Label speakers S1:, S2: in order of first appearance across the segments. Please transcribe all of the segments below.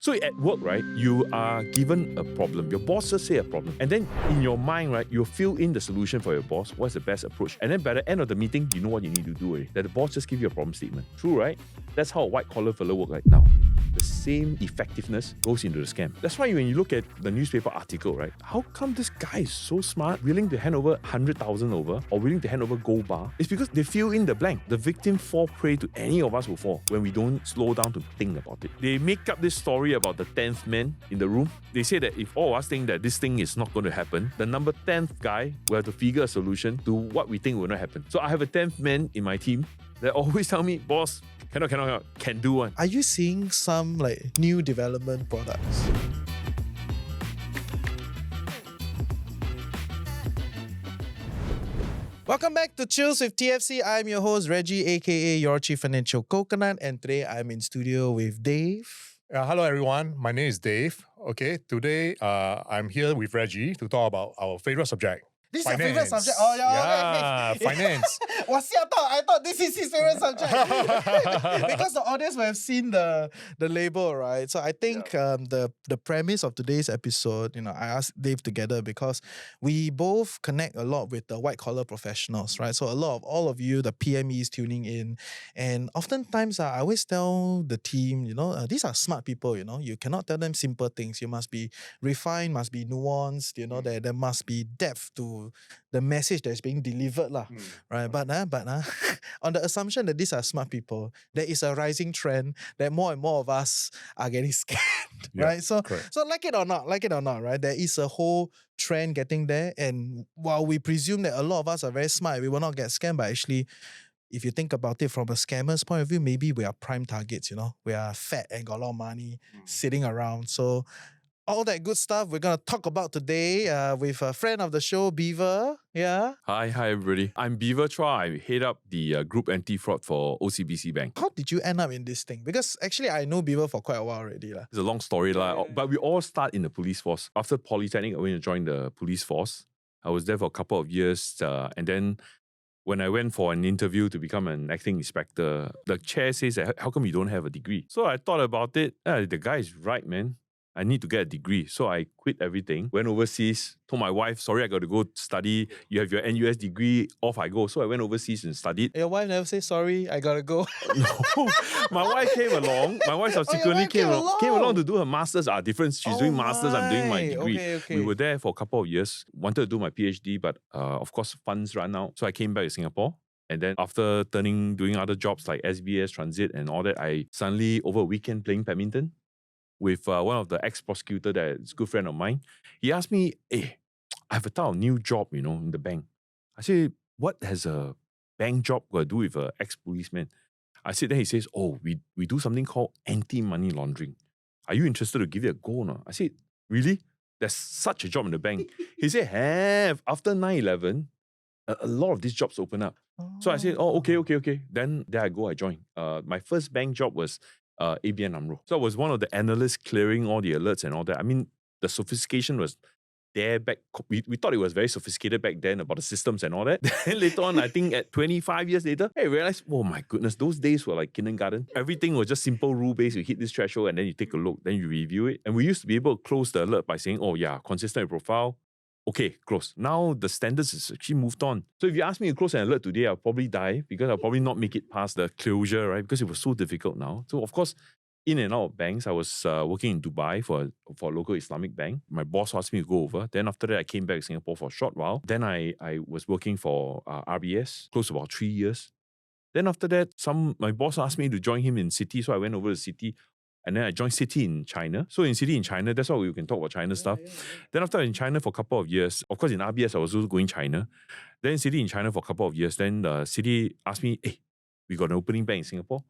S1: So at work, right, you are given a problem. Your boss just say a problem. And then in your mind, right, you fill in the solution for your boss. What's the best approach? And then by the end of the meeting, you know what you need to do already. That the boss just give you a problem statement. True, right? That's how a white-collar fellow work right now. The same effectiveness goes into the scam. That's why when you look at the newspaper article, right, how come this guy is so smart, willing to hand over 100,000 over or willing to hand over gold bar? It's because they fill in the blank. The victim fall prey to any of us who fall when we don't slow down to think about it. They make up this story about the 10th man in the room. They say that if all of us think that this thing is not going to happen, the number 10th guy will have to figure a solution to what we think will not happen. So I have a 10th man in my team that always tell me, boss, cannot, can do one.
S2: Are you seeing some like new development products? Welcome back to Chills with TFC. I'm your host Reggie, aka your Chief Financial Coconut, and today I'm in studio with Dave.
S3: Hello everyone, my name is Dave. Okay, today I'm here with Reggie to talk about our favorite subject.
S2: This is your favorite subject? Oh, yeah, okay.
S3: Finance.
S2: I thought this is his favorite subject. Because the audience will have seen the label, right? So I think the premise of today's episode, I asked Dave together because we both connect a lot with the white-collar professionals, right? So a lot of all of you, the PMEs tuning in, and oftentimes I always tell the team, these are smart people, you cannot tell them simple things. You must be refined, must be nuanced, there must be depth to the message that's being delivered, right? But on the assumption that these are smart people, there is a rising trend that more and more of us are getting scammed, right? So like it or not, right? There is a whole trend getting there, and while we presume that a lot of us are very smart, we will not get scammed, but actually, if you think about it from a scammer's point of view, maybe we are prime targets, we are fat and got a lot of money sitting around. So all that good stuff we're going to talk about today with a friend of the show, Beaver. Yeah.
S1: Hi everybody. I'm Beaver Chua. I head up the group anti-fraud for OCBC Bank.
S2: How did you end up in this thing? Because actually I know Beaver for quite a while already.
S1: It's a long story, but we all start in the police force. After Polytechnic, I went to join the police force. I was there for a couple of years, and then when I went for an interview to become an acting inspector, the chair says, how come you don't have a degree? So I thought about it. The guy is right, man. I need to get a degree. So I quit everything, went overseas, told my wife, sorry, I got to go study. You have your NUS degree, off I go. So I went overseas and studied.
S2: Your wife never say, sorry, I got to go?
S1: No, my wife came along. My wife subsequently came along to do her master's. Different. She's doing master's, I'm doing my degree.
S2: Okay.
S1: We were there for a couple of years, wanted to do my PhD, but of course funds ran out. So I came back to Singapore. And then after doing other jobs like SBS, Transit and all that, I suddenly, over a weekend, playing badminton with one of the ex-prosecutor that's a good friend of mine. He asked me, hey, I have a type of new job, in the bank. I said, what has a bank job got to do with an ex-policeman? I said, then he says, oh, we do something called anti-money laundering. Are you interested to give it a go or not? I said, really? There's such a job in the bank. He said, have. After 9/11, a lot of these jobs open up. So I said, oh, okay. Then there I go, I joined. My first bank job was ABN AMRO. So I was one of the analysts clearing all the alerts and all that. I mean, the sophistication was there back. We thought it was very sophisticated back then about the systems and all that. Then later on, I think at 25 years later, I realized, oh my goodness, those days were like kindergarten. Everything was just simple rule-based. You hit this threshold and then you take a look, then you review it. And we used to be able to close the alert by saying, oh yeah, consistent with profile. Okay, close. Now the standards has actually moved on. So if you ask me to close an alert today, I'll probably die because I'll probably not make it past the closure, right? Because it was so difficult now. So of course, in and out of banks, I was working in Dubai for a local Islamic bank. My boss asked me to go over. Then after that, I came back to Singapore for a short while. Then I was working for RBS, close to about 3 years. Then after that, my boss asked me to join him in Citi. So I went over to Citi. And then I joined Citi in China. So in Citi in China, that's why we can talk about China stuff. Yeah. Then after in China for a couple of years, of course in RBS, I was also going China. Then Citi in China for a couple of years. Then Citi asked me, hey, we got an opening bank in Singapore.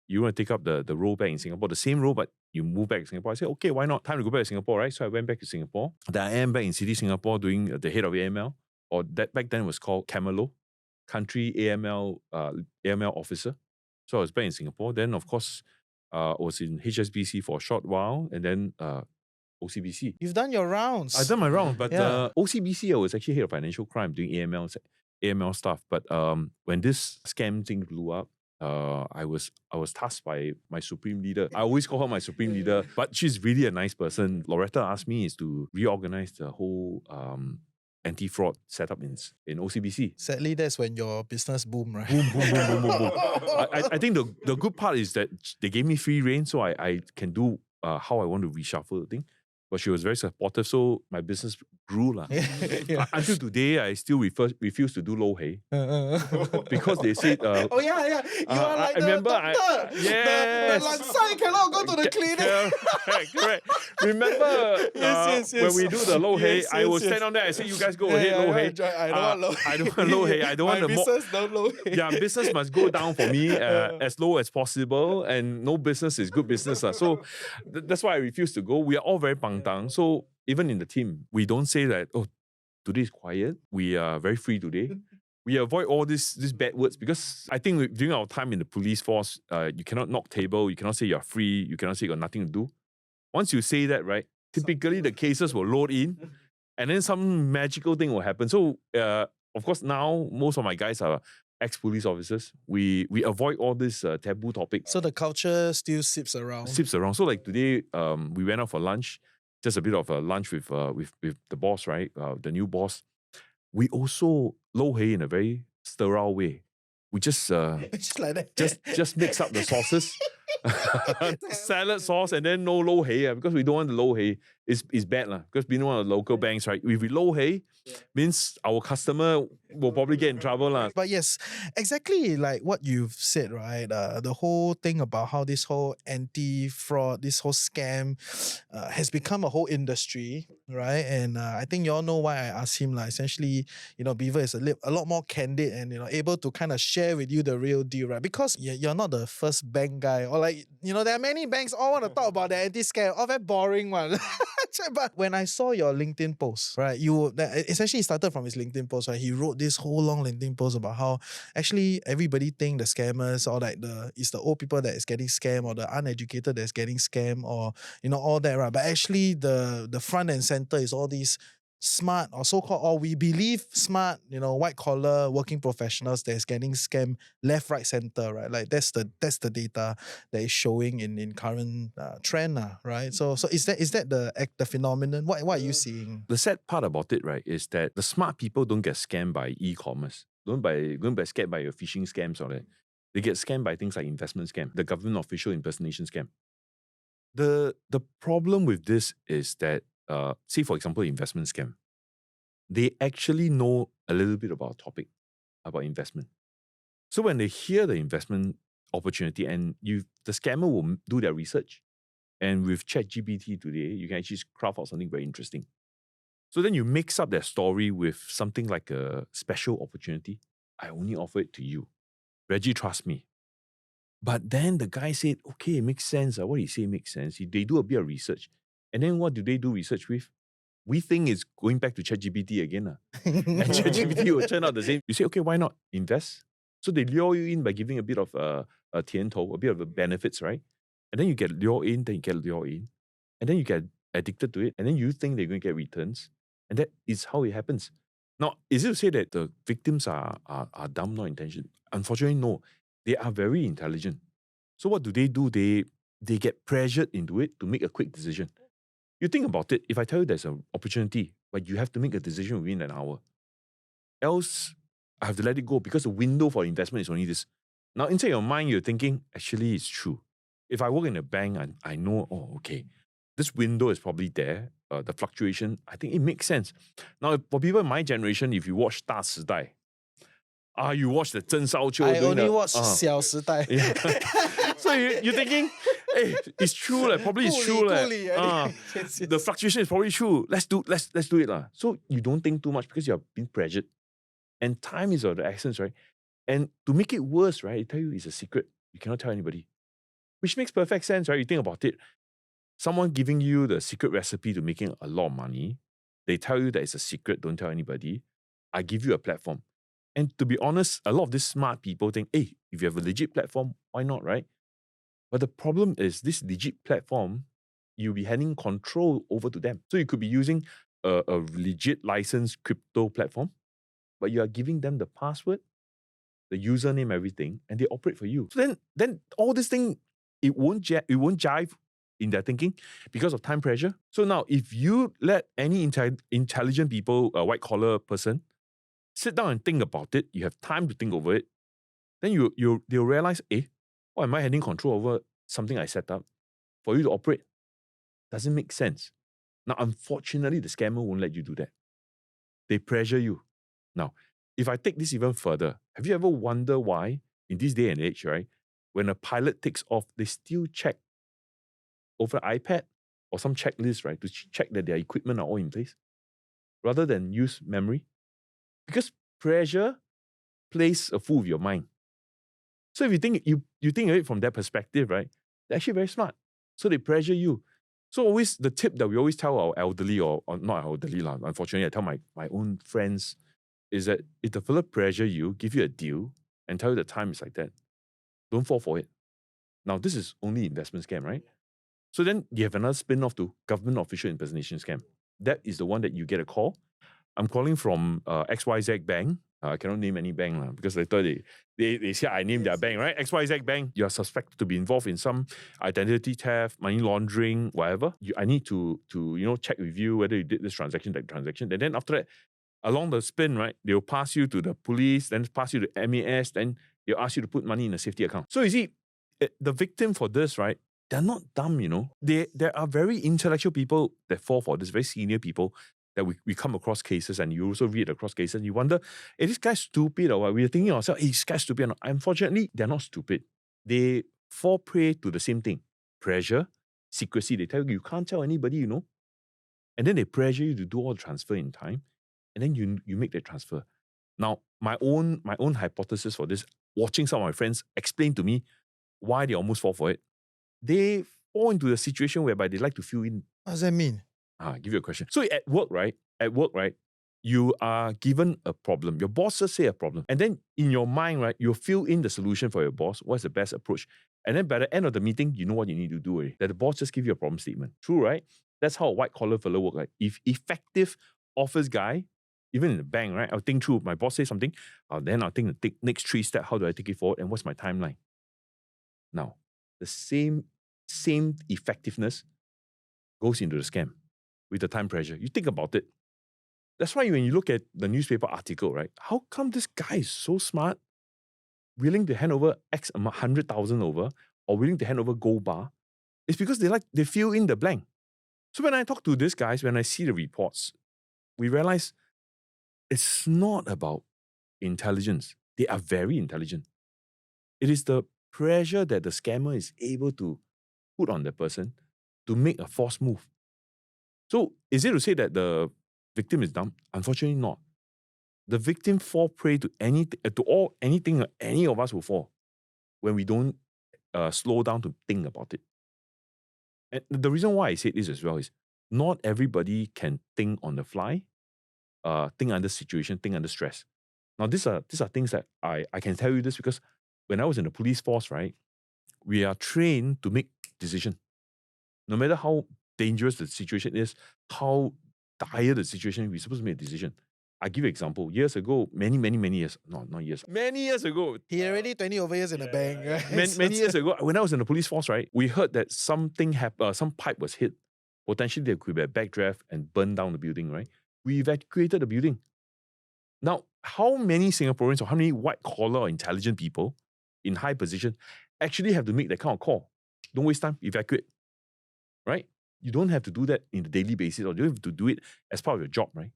S1: You want to take up the role back in Singapore, the same role, but you move back to Singapore. I said, okay, why not? Time to go back to Singapore, right? So I went back to Singapore. Then I am back in Citi Singapore doing the head of AML, or that back then was called CAMELO, Country AML Officer. So I was back in Singapore. Then, of course, I was in HSBC for a short while, and then OCBC.
S2: You've done your rounds.
S1: I've done my rounds, but OCBC, I was actually head of financial crime doing AML stuff. But when this scam thing blew up, I was tasked by my supreme leader. I always call her my supreme leader, but she's really a nice person. Loretta asked me is to reorganize the whole anti-fraud setup in OCBC.
S2: Sadly, that's when your business boom, right?
S1: Boom, boom, boom, boom, boom, boom. I think the good part is that they gave me free reign, so I can do how I want to reshuffle the thing. But she was very supportive, so my business grew.
S2: Yeah.
S1: Until today, I still refuse to do low hay. Because they said...
S2: oh, yeah. You are like
S1: I
S2: the
S1: remember
S2: doctor.
S1: yes.
S2: The lansai cannot go to the clinic.
S1: Correct. Remember
S2: Yes.
S1: when we do the low hay,
S2: Yes,
S1: I will
S2: yes.
S1: stand on there and say, you guys go ahead, low hay.
S2: I don't want low
S1: I don't want low hay. I don't want
S2: My
S1: the
S2: business don't low hay.
S1: Yeah, business must go down for me as low as possible, and no business is good business. So that's why I refuse to go. We are all very pangtang. So even in the team, we don't say that, oh, today is quiet. We are very free today. We avoid all these bad words because I think during our time in the police force, you cannot knock table, you cannot say you're free, you cannot say you got nothing to do. Once you say that, right, typically the cases will load in and then some magical thing will happen. So, of course, now most of my guys are ex-police officers. We avoid all this taboo topics.
S2: So the culture still sips around.
S1: So like today, we went out for lunch, just a bit of a lunch with the boss, right? The new boss. We also low hay in a very sterile way. We just
S2: Just like that.
S1: just mix up the sauces. Salad sauce and then no low hay because we don't want the low hay. It's bad because being one of the local banks, right? If we low hay, means our customer will probably get in trouble.
S2: But yes, exactly like what you've said, right? The whole thing about how this whole anti-fraud, this whole scam has become a whole industry, right? And I think you all know why I asked him. Like, essentially, Beaver is a lot more candid and, able to kind of share with you the real deal, right? Because you're not the first bank guy, or like, there are many banks all want to talk about the anti-scam, all very boring one. But when I saw your LinkedIn post, right, essentially started from his LinkedIn post, right? He wrote this whole long LinkedIn post about how actually everybody think the scammers or like it's the old people that is getting scammed or the uneducated that's getting scammed or all that, right? But actually the front and center is all these smart or so-called, or we believe smart, white collar working professionals that's getting scammed left, right, center, right? Like that's the data that is showing in current trend, right? So is that the phenomenon? What are you seeing?
S1: The sad part about it, right, is that the smart people don't get scammed by e-commerce. Don't get scared by your phishing scams or that. They get scammed by things like investment scam, the government official impersonation scam. The problem with this is that, say for example, investment scam, they actually know a little bit about a topic, about investment. So when they hear the investment opportunity and the scammer will do their research, and with ChatGPT today, you can actually craft out something very interesting. So then you mix up that story with something like a special opportunity. I only offer it to you. Reggie, trust me. But then the guy said, okay, it makes sense. What he say makes sense. They do a bit of research. And then what do they do research with? We think it's going back to ChatGPT again. And ChatGPT will turn out the same. You say, okay, why not invest? So they lure you in by giving a bit of a tiantou, a bit of the benefits, right? And then you get lured in, and then you get addicted to it, and then you think they're going to get returns. And that is how it happens. Now, is it to say that the victims are dumb, not intelligent? Unfortunately, no. They are very intelligent. So what do? They get pressured into it to make a quick decision. You think about it, if I tell you there's an opportunity, but you have to make a decision within an hour. Else, I have to let it go because the window for investment is only this. Now, inside your mind, you're thinking, actually, it's true. If I work in a bank, I know, oh, okay, this window is probably there. The fluctuation, I think it makes sense. Now, for people in my generation, if you watch 大时代, you watch the 郑少秋.
S2: I only watch 小时代.
S1: Yeah. So you're thinking, hey, it's true, probably it's true. The fluctuation is probably true. Let's do it. So you don't think too much because you're being pressured. And time is of the essence, right? And to make it worse, right, I tell you it's a secret. You cannot tell anybody. Which makes perfect sense, right? You think about it. Someone giving you the secret recipe to making a lot of money. They tell you that it's a secret, don't tell anybody. I give you a platform. And to be honest, a lot of these smart people think, hey, if you have a legit platform, why not, right? But the problem is this legit platform, you'll be handing control over to them. So you could be using a legit licensed crypto platform, but you are giving them the password, the username, everything, and they operate for you. So then all this thing, it won't jive in their thinking because of time pressure. So now, if you let any intelligent people, a white collar person, sit down and think about it, you have time to think over it, then they'll realize, why am I having control over something I set up for you to operate? Doesn't make sense. Now, unfortunately, the scammer won't let you do that. They pressure you. Now, if I take this even further, have you ever wondered why, in this day and age, right, when a pilot takes off, they still check over iPad or some checklist, right, to check that their equipment are all in place, rather than use memory? Because pressure plays a fool with your mind. So if you think of it from that perspective, right, they're actually very smart. So they pressure you. So always the tip that we always tell our elderly, or not elderly, unfortunately, I tell my own friends, is that if the fella pressure you, give you a deal, and tell you the time is like that, don't fall for it. Now, this is only investment scam, right? So then you have another spin-off to government official impersonation scam. That is the one that you get a call. I'm calling from XYZ Bank. I cannot name any bank because later they say I named their bank, right? XYZ Bank. You are suspected to be involved in some identity theft, money laundering, whatever. I need to check with you whether you did this transaction, that transaction. And then after that, along the spin, right, they'll pass you to the police, then pass you to MAS, then they'll ask you to put money in a safety account. So you see, the victim for this, right, they're not dumb, There are very intellectual people that fall for this, very senior people that we come across cases, and you also read across cases, and you wonder, is this guy stupid or what? We're thinking to ourselves, this guy's stupid. Unfortunately, they're not stupid. They fall prey to the same thing. Pressure, secrecy. They tell you can't tell anybody, And then they pressure you to do all the transfer in time, and then you make that transfer. Now, my own hypothesis for this, watching some of my friends explain to me why they almost fall for it. They fall into the situation whereby they like to fill in.
S2: What does that mean?
S1: Give you a question. So at work, right? You are given a problem. Your boss just say a problem. And then in your mind, right, you fill in the solution for your boss. What's the best approach? And then by the end of the meeting, you know what you need to do already. That the boss just give you a problem statement. True, right? That's how a white collar fellow work. Like if effective office guy, even in the bank, right? I'll think through. My boss says something. Then I'll think the next 3 steps. How do I take it forward? And what's my timeline? Now, the same effectiveness goes into the scam with the time pressure. You think about it. That's why when you look at the newspaper article, right? How come this guy is so smart, willing to hand over X 100,000 over, or willing to hand over gold bar? It's because they fill in the blank. So when I talk to these guys, when I see the reports, we realize it's not about intelligence. They are very intelligent. It is the pressure that the scammer is able to put on the person to make a false move. So is it to say that the victim is dumb? Unfortunately not. The victim fall prey to anything any of us will fall when we don't slow down to think about it. And the reason why I said this as well is not everybody can think on the fly, think under situation, think under stress. Now these are things that I can tell you this because when I was in the police force, right, we are trained to make decisions. No matter how dangerous the situation is, how dire the situation, we're supposed to make a decision. I give you an example. Years ago, many years, not years, many years ago.
S2: He already 20 over years in the bank, right?
S1: Many years ago, when I was in the police force, right, we heard that something happened, some pipe was hit. Potentially there could be a backdraft and burn down the building, right? We evacuated the building. Now, how many Singaporeans or how many white-collar or intelligent people in high position actually have to make that kind of call? Don't waste time, evacuate, right? You don't have to do that in the daily basis, or you don't have to do it as part of your job, right?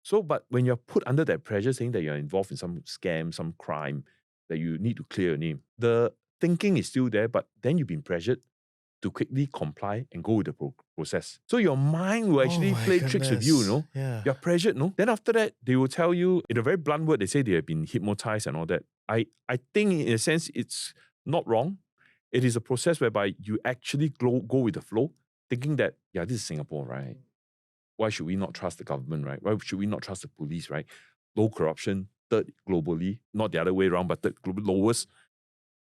S1: So, but when you're put under that pressure saying that you're involved in some scam, some crime, that you need to clear your name, the thinking is still there, but then you've been pressured to quickly comply and go with the process. So your mind will actually play tricks with you,
S2: Yeah.
S1: You're pressured, Then after that, they will tell you, in a very blunt word, they say they have been hypnotized and all that. I think in a sense, it's not wrong. It is a process whereby you actually go with the flow, thinking that, this is Singapore, right? Why should we not trust the government, right? Why should we not trust the police, right? Low corruption, third globally, not the other way around, but third global lowest.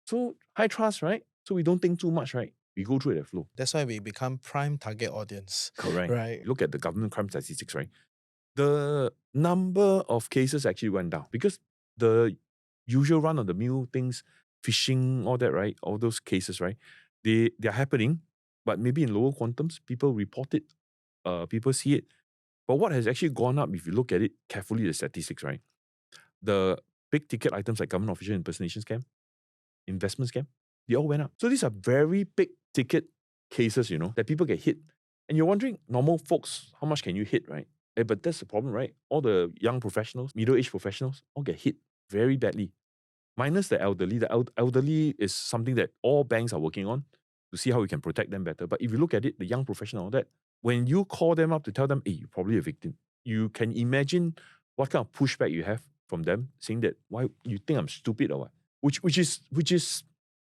S1: So high trust, right? So we don't think too much, right? We go through the flow.
S2: That's why we become prime target audience.
S1: Correct.
S2: Right.
S1: Look at the government crime statistics, right? The number of cases actually went down because the usual run-of-the-mill things, phishing, all that, right? All those cases, right? They're happening, but maybe in lower quantums, people report it, people see it. But what has actually gone up, if you look at it carefully, the statistics, right? The big ticket items like government official impersonation scam, investment scam, they all went up. So these are very big ticket cases, that people get hit. And you're wondering, normal folks, how much can you hit, right? But that's the problem, right? All the young professionals, middle-aged professionals, all get hit very badly. Minus the elderly. The elderly is something that all banks are working on to see how we can protect them better. But if you look at it, the young professional, all that, when you call them up to tell them, hey, you're probably a victim, you can imagine what kind of pushback you have from them, saying that, why you think I'm stupid or what? Which is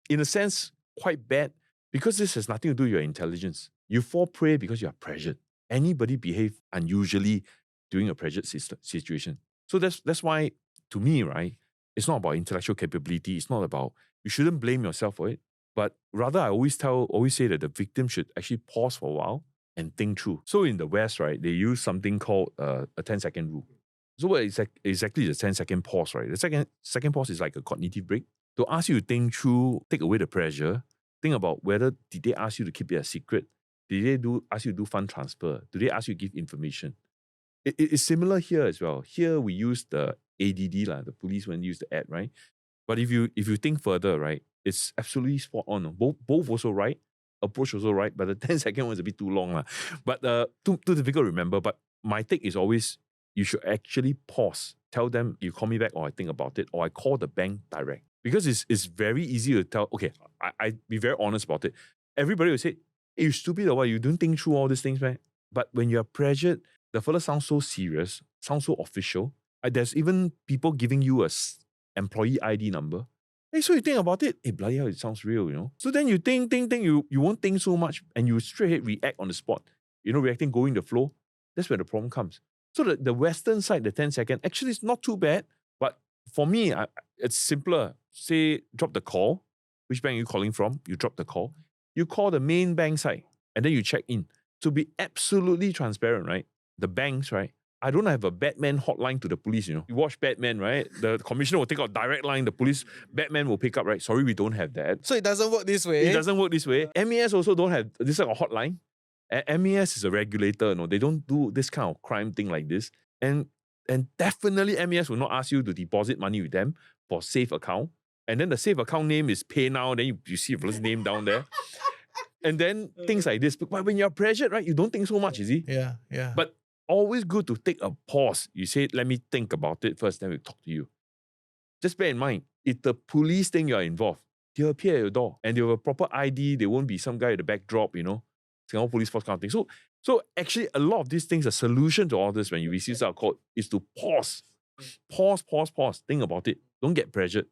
S1: in a sense quite bad, because this has nothing to do with your intelligence. You fall prey because you are pressured. Anybody behave unusually during a pressured situation. So that's why, to me, right, it's not about intellectual capability. It's not about, you shouldn't blame yourself for it. But rather, I always say that the victim should actually pause for a while and think through. So in the West, right, they use something called a 10-second rule. So what is exactly the 10-second pause, right? The second pause is like a cognitive break to ask you to think through, take away the pressure, think about whether did they ask you to keep it a secret? Did they ask you to do fund transfer? Do they ask you to give information? It's similar here as well. Here we use the ADD, the police when use the ad, right? But if you think further, right, it's absolutely spot on. Both also right, approach also right, but the 10-second one is a bit too long. But too difficult to remember. But my take is always, you should actually pause. Tell them, you call me back, or I think about it, or I call the bank direct. Because it's very easy to tell, okay, I be very honest about it. Everybody will say, hey, you stupid or what? You don't think through all these things, man. But when you're pressured, the fella sounds so serious, sounds so official. There's even people giving you a employee ID number. Hey, so you think about it, hey, bloody hell, it sounds real, So then you think, you won't think so much, and you straight ahead react on the spot. Reacting, going the flow. That's where the problem comes. So the Western side, the 10-second, actually it's not too bad. But for me, it's simpler. Say, drop the call. Which bank are you calling from? You drop the call. You call the main bank side, and then you check in. To be absolutely transparent, right? The banks, right? I don't have a Batman hotline to the police, You watch Batman, right? The commissioner will take out direct line, the police, Batman will pick up, right? Sorry, we don't have that.
S2: So it doesn't work this way.
S1: It doesn't work this way. MES also don't have this kind of hotline. MES is a regulator, They don't do this kind of crime thing like this. And definitely MES will not ask you to deposit money with them for safe account. And then the safe account name is PayNow, then you see a first name down there. And then things like this. But when you're pressured, right, you don't think so much, is it?
S2: Yeah.
S1: But always good to take a pause. You say, let me think about it first, then we'll talk to you. Just bear in mind, if the police think you're involved, they'll appear at your door and they'll have a proper ID. They won't be some guy at the backdrop, Singapore Police Force kind of thing. So actually, a lot of these things, the solution to all this when you receive our call is to pause. Pause. Think about it. Don't get pressured.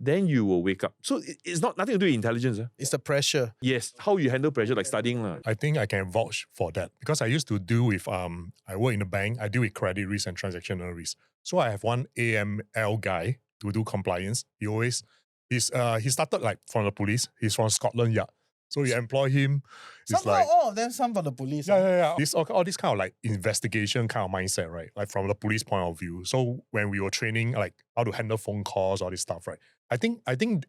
S1: Then you will wake up. So it's nothing to do with intelligence.
S2: It's the pressure.
S1: Yes, how you handle pressure, like studying.
S3: I think I can vouch for that because I used to deal with, I work in a bank, I deal with credit risk and transactional risk. So I have one AML guy to do compliance. He started like from the police. He's from Scotland Yard. So you employ him. It's
S2: Somehow
S3: like,
S2: all of them some from the police.
S3: yeah. All this kind of like investigation kind of mindset, right? Like from the police point of view. So when we were training, like how to handle phone calls, all this stuff, right? I think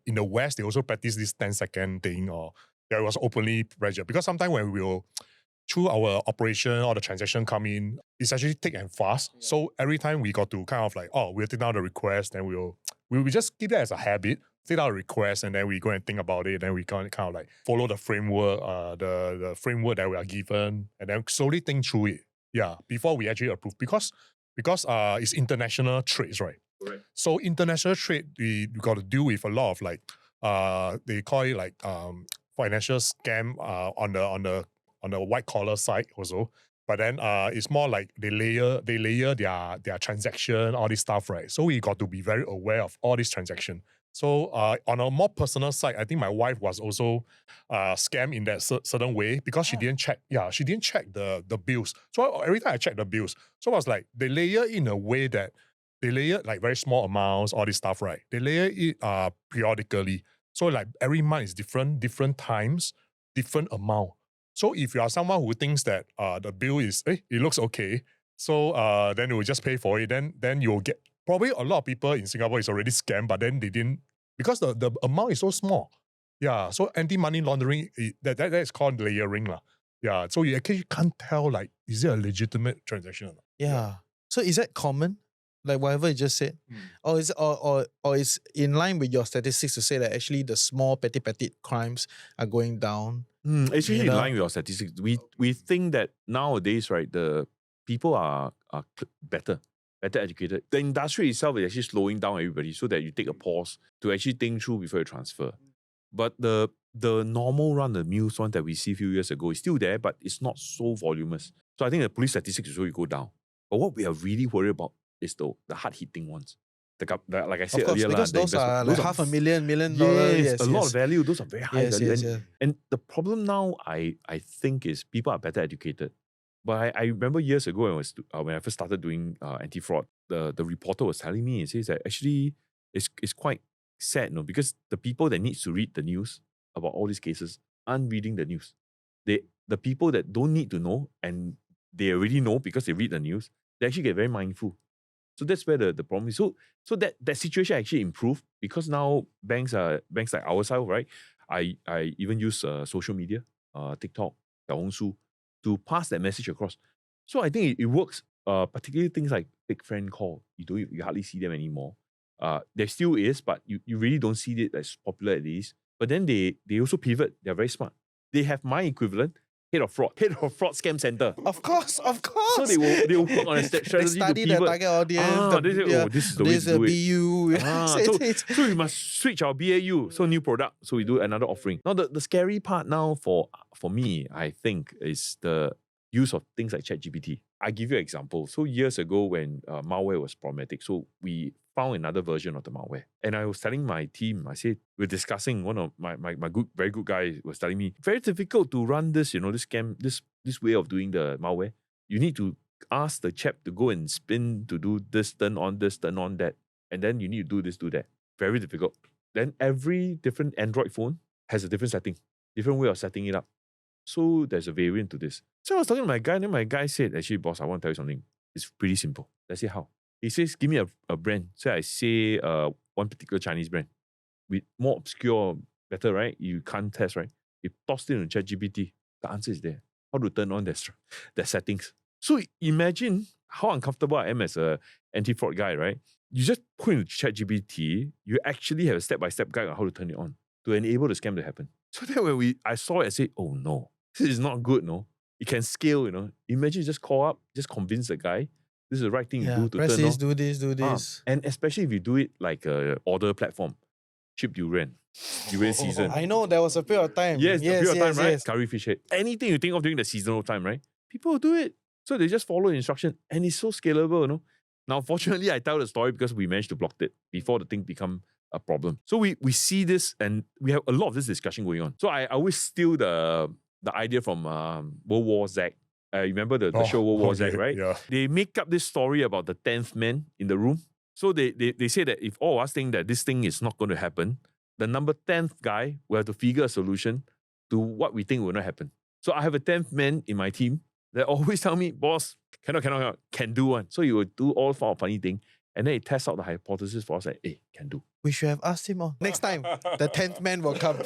S3: in the West, they also practice this 10-second thing, or there was openly pressure. Because sometimes when we will, through our operation or the transaction come in, it's actually thick and fast. Yeah. So every time we got to kind of like, we'll take down the request, then we'll just keep that as a habit, take down a request, and then we go and think about it, and then we kind of like follow the framework, the framework that we are given, and then slowly think through it. Yeah, before we actually approve. Because it's international trades, right? Correct. So international trade, we got to deal with a lot of like, they call it like financial scam on the white collar side also. But then it's more like they layer their transaction, all this stuff, right? So we got to be very aware of all this transaction. So on a more personal side, I think my wife was also scammed in that certain way because she didn't check. Yeah, she didn't check the bills. So every time I check the bills, so I was like, they layer in a way that they layer like very small amounts, all this stuff, right? They layer it periodically. So like every month is different times, different amount. So if you are someone who thinks that the bill is, it looks okay, so then you will just pay for it, then you'll get probably a lot of people in Singapore is already scammed, but then they didn't, because the amount is so small. Yeah, so anti-money laundering, that is called layering. Yeah, so you actually can't tell, like, is it a legitimate transaction or not?
S2: Yeah. So is that common? Like whatever you just said? Or is or is in line with your statistics to say that actually the small petty crimes are going down?
S1: Actually,
S2: You
S1: in
S2: know?
S1: line with our statistics, we think that nowadays, right, the people are better educated. The industry itself is actually slowing down everybody so that you take a pause to actually think through before you transfer. But the normal run-of-the-mill one that we see a few years ago is still there, but it's not so voluminous. So I think the police statistics will really go down. But what we are really worried about is the hard-hitting ones. Like I said
S2: Of course,
S1: earlier,
S2: because
S1: the
S2: those are like
S1: investment-
S2: $500,000, $1 million.
S1: Yes, a lot of value. Those are very high
S2: Yes,
S1: value.
S2: yes.
S1: And the problem now, I think, is people are better educated. But I remember years ago when I first started doing anti-fraud, the reporter was telling me, he says that actually it's quite sad, because the people that needs to read the news about all these cases aren't reading the news. The people that don't need to know, and they already know because they read the news, they actually get very mindful. So that's where the problem is. So that situation actually improved because now banks like ourselves, right? I even use social media, TikTok, Xiaohongshu, to pass that message across. So I think it works. Particularly things like big friend call, you hardly see them anymore. There still is, but you really don't see it as popular as it is. But then they also pivot. They're very smart. They have my equivalent, head of fraud scam center.
S2: Of course.
S1: So they will work on a strategy
S2: They study
S1: to
S2: the
S1: pivot.
S2: target audience.
S1: They say, this is the way to do it.
S2: BU.
S1: So we must switch our BAU. So new product. So we do another offering. Now the scary part now for me, I think, is the use of things like ChatGPT. I give you an example. So years ago when malware was problematic, so we found another version of the malware. And I was telling my team, I said, we're discussing, one of my very good guy was telling me, very difficult to run this, this scam, this way of doing the malware. You need to ask the chap to go and spin to do this, turn on this, turn on that. And then you need to do this, do that. Very difficult. Then every different Android phone has a different setting, different way of setting it up. So there's a variant to this. So I was talking to my guy, and then my guy said, actually, boss, I want to tell you something. It's pretty simple. I say, how? He says, give me a brand. So I say one particular Chinese brand. With more obscure, better, right? You can't test, right? You tossed it in ChatGPT. The answer is there. How to turn on their settings. So imagine how uncomfortable I am as a anti-fraud guy, right? You just put in ChatGPT, you actually have a step-by-step guide on how to turn it on to enable the scam to happen. So then when I saw it, I said, oh no, this is not good, no? It can scale, Imagine you just call up, just convince the guy, this is the right thing to do to
S2: press
S1: turn
S2: this,
S1: on.
S2: do this.
S1: And especially if you do it like a order platform, cheap durian season.
S2: I know there was a period of time.
S1: Yes,
S2: yes,
S1: a period of time, right?
S2: yes.
S1: Curry fish head. Anything you think of during the seasonal time, right? People will do it. So they just follow the instruction and it's so scalable, Now, fortunately, I tell the story because we managed to block it before the thing become a problem. So we see this and we have a lot of this discussion going on. So I always steal the idea from World War Z. Remember the show World War Z, right?
S3: Yeah.
S1: They make up this story about the 10th man in the room. So they say that if all of us think that this thing is not going to happen, the number 10th guy will have to figure a solution to what we think will not happen. So I have a 10th man in my team that always tell me, boss, cannot, can do one. So he will do all form of funny thing. And then he tests out the hypothesis for us like, hey, can do.
S2: We should have asked him on. Next time, the 10th man will come.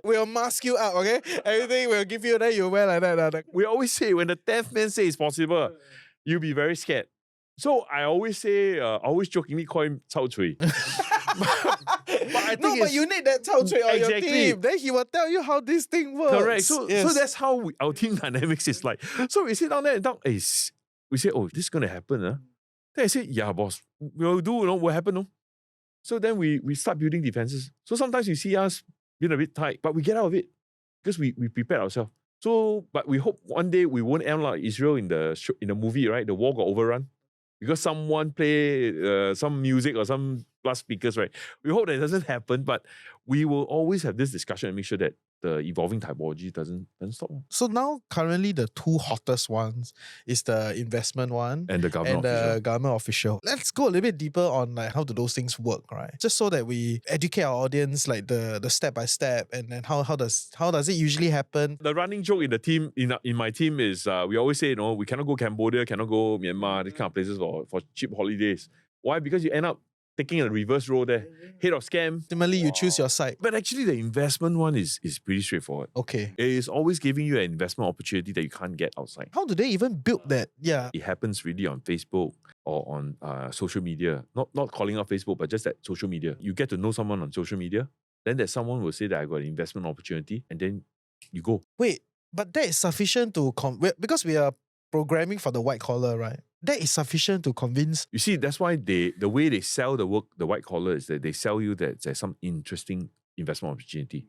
S2: We'll mask you out, okay? Everything we'll give you, then you wear like that.
S1: We always say, when the 10th man says it's possible, you'll be very scared. So I always say, always jokingly call him Cao Cui.
S2: But you need that Cao Cui on your team. Then he will tell you how this thing works.
S1: Correct. So that's how our team dynamics is like. So we sit down there and talk, we say, oh, this is going to happen. Then I say, yeah, boss, we'll do, what happen, no? So then we start building defenses. So sometimes you see us being a bit tight, but we get out of it because we prepare ourselves. So, but we hope one day we won't end like Israel in the movie, right? The war got overrun because someone play some music or some plus speakers, right? We hope that it doesn't happen, but we will always have this discussion and make sure that the evolving typology doesn't stop.
S2: So now, currently, the two hottest ones is the investment one
S1: And the government
S2: and
S1: official.
S2: the government official. Let's go a little bit deeper on like how do those things work, right? Just so that we educate our audience, like the step by step, and then how does it usually happen?
S1: The running joke in the team, in my team is we always say, we cannot go Cambodia, cannot go Myanmar, these kind of places for cheap holidays. Why? Because you end up taking a reverse road there. Head of scam.
S2: Ultimately, you choose your side.
S1: But actually, the investment one is pretty straightforward.
S2: Okay.
S1: It is always giving you an investment opportunity that you can't get outside.
S2: How do they even build that? Yeah.
S1: It happens really on Facebook or on social media. Not calling out Facebook, but just that social media. You get to know someone on social media. Then there's someone will say that I got an investment opportunity, and then you go.
S2: Wait, but that is sufficient to because we are programming for the white collar, right? That is sufficient to convince.
S1: You see, that's why the way they sell the white collar is that they sell you that there's some interesting investment opportunity.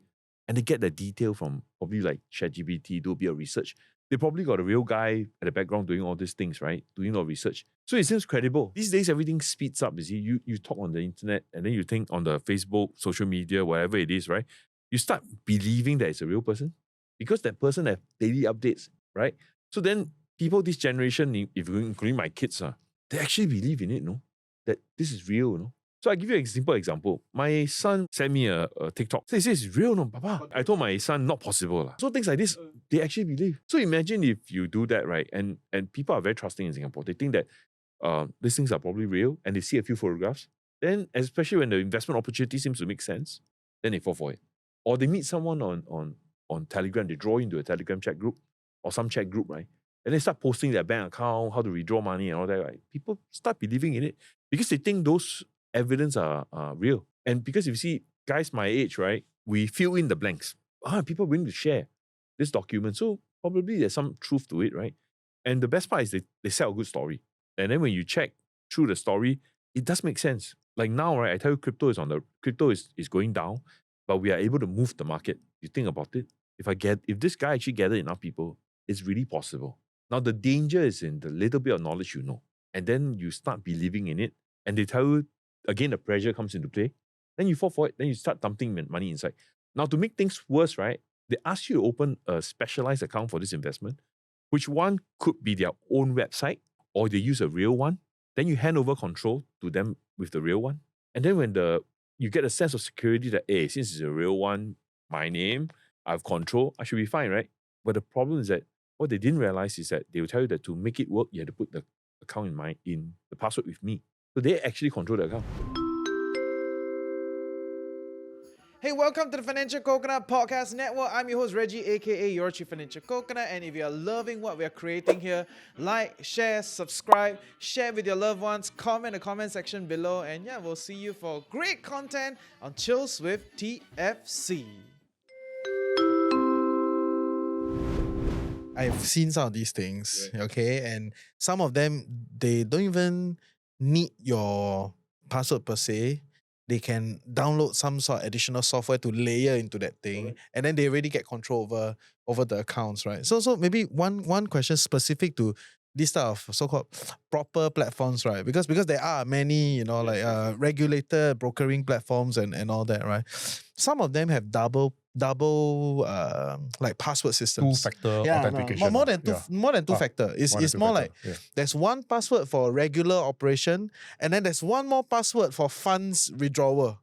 S1: And they get the detail from probably like ChatGPT, do a bit of research. They probably got a real guy at the background doing all these things, right? Doing all research. So it seems credible. These days, everything speeds up. You see, you talk on the internet and then you think on the Facebook, social media, whatever it is, right? You start believing that it's a real person because that person have daily updates, right? So then people, this generation, if including my kids, they actually believe in it, that this is real, So I give you a simple example. My son sent me a TikTok. So he says, it's real, Papa. I told my son, not possible. So things like this, they actually believe. So imagine if you do that, right? And people are very trusting in Singapore. They think that these things are probably real and they see a few photographs. Then, especially when the investment opportunity seems to make sense, then they fall for it. Or they meet someone on Telegram, they draw into a Telegram chat group or some chat group, right? And they start posting their bank account, how to withdraw money and all that, right? People start believing in it because they think those evidence are real. And because if you see guys my age, right, we fill in the blanks. People willing to share this document. So probably there's some truth to it, right? And the best part is they sell a good story. And then when you check through the story, it does make sense. Like now, right, I tell you crypto is going down, but we are able to move the market. You think about it. If this guy actually gathered enough people, it's really possible. Now, the danger is in the little bit of knowledge you know. And then you start believing in it. And they tell you, again, the pressure comes into play. Then you fall for it. Then you start dumping money inside. Now, to make things worse, right, they ask you to open a specialized account for this investment, which one could be their own website, or they use a real one. Then you hand over control to them with the real one. And then when you get a sense of security that, hey, since it's a real one, my name, I have control, I should be fine, right? But the problem is that what they didn't realize is that they will tell you that to make it work, you have to put the account in the password with me. So they actually control the account.
S2: Hey, welcome to the Financial Coconut Podcast Network. I'm your host, Reggie, aka your Chief Financial Coconut. And if you're loving what we're creating here, like, share, subscribe, share with your loved ones, comment in the comment section below. And yeah, we'll see you for great content on Chills with TFC. I've seen some of these things, okay? And some of them, they don't even need your password per se. They can download some sort of additional software to layer into that thing, and then they already get control over the accounts, right? So maybe one question specific to this type of so-called proper platforms, right? Because there are many, regulated brokering platforms and all that, right? Some of them have double like password systems.
S3: Two-factor authentication.
S2: More than two-factor. It's more like there's one password for regular operation, and then there's one more password for funds withdrawal.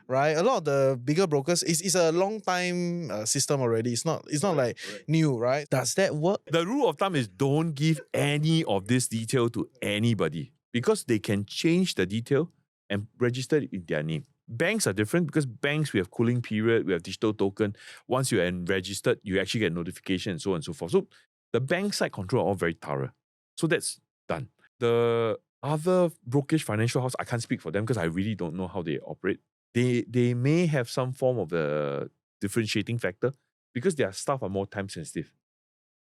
S2: Right, a lot of the bigger brokers is a long time system already. It's not like new, right? Does that work?
S1: The rule of thumb is don't give any of this detail to anybody because they can change the detail and register it in their name. Banks are different because banks, we have cooling period, we have digital token. Once you're registered, you actually get notification and so on and so forth. So the bank side control are all very thorough. So that's done. The other brokerage financial house, I can't speak for them because I really don't know how they operate. They may have some form of a differentiating factor because their staff are more time sensitive.